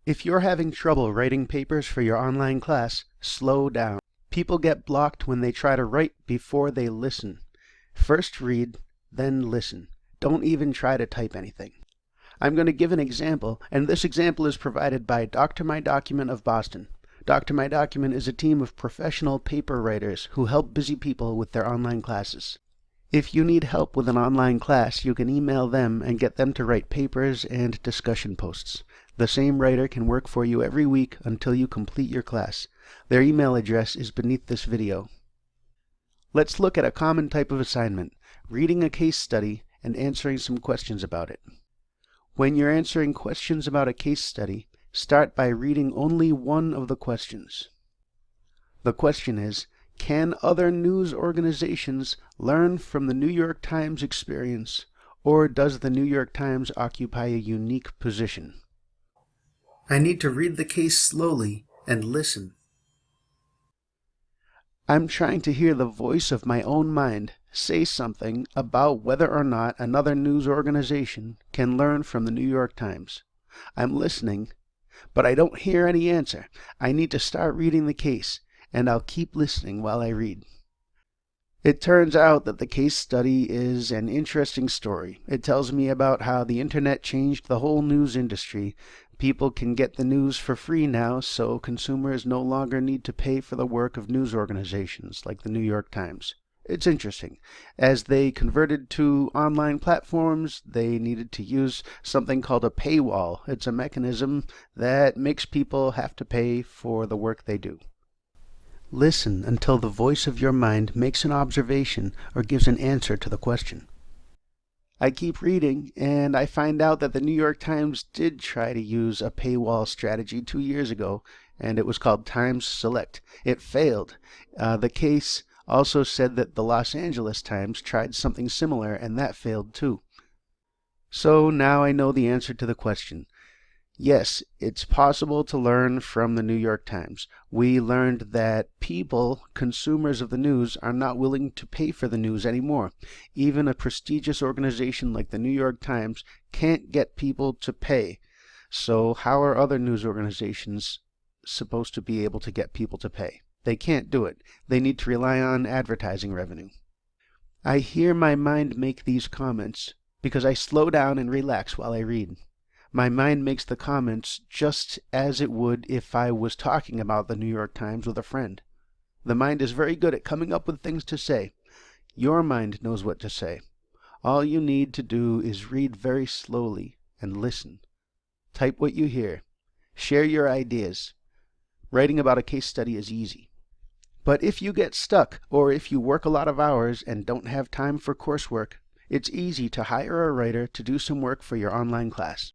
If you're having trouble writing papers for your online class, slow down. People get blocked when they try to write before they listen. First read, then listen. Don't even try to type anything. I'm going to give an example, and this example is provided by DoctorMyDocument of Boston. DoctorMyDocument is a team of professional paper writers who help busy people with their online classes. If you need help with an online class, you can email them and get them to write papers and discussion posts. The same writer can work for you every week until you complete your class. Their email address is beneath this video. Let's look at a common type of assignment, reading a case study and answering some questions about it. When you're answering questions about a case study, start by reading only one of the questions. The question is, can other news organizations learn from the New York Times experience, or does the New York Times occupy a unique position? I need to read the case slowly and listen. I'm trying to hear the voice of my own mind say something about whether or not another news organization can learn from the New York Times. I'm listening, but I don't hear any answer. I need to start reading the case, and I'll keep listening while I read. It turns out that the case study is an interesting story. It tells me about how the internet changed the whole news industry. People can get the news for free now, so consumers no longer need to pay for the work of news organizations like the New York Times. It's interesting. As they converted to online platforms, they needed to use something called a paywall. It's a mechanism that makes people have to pay for the work they do. Listen until the voice of your mind makes an observation or gives an answer to the question. I keep reading, and I find out that the New York Times did try to use a paywall strategy 2 years ago, and it was called Times Select. It failed. The case also said that the Los Angeles Times tried something similar, and that failed too. So now I know the answer to the question. Yes, it's possible to learn from the New York Times. We learned that people, consumers of the news, are not willing to pay for the news anymore. Even a prestigious organization like the New York Times can't get people to pay. So how are other news organizations supposed to be able to get people to pay? They can't do it. They need to rely on advertising revenue. I hear my mind make these comments because I slow down and relax while I read. My mind makes the comments just as it would if I was talking about the New York Times with a friend. The mind is very good at coming up with things to say. Your mind knows what to say. All you need to do is read very slowly and listen. Type what you hear. Share your ideas. Writing about a case study is easy. But if you get stuck, or if you work a lot of hours and don't have time for coursework, it's easy to hire a writer to do some work for your online class.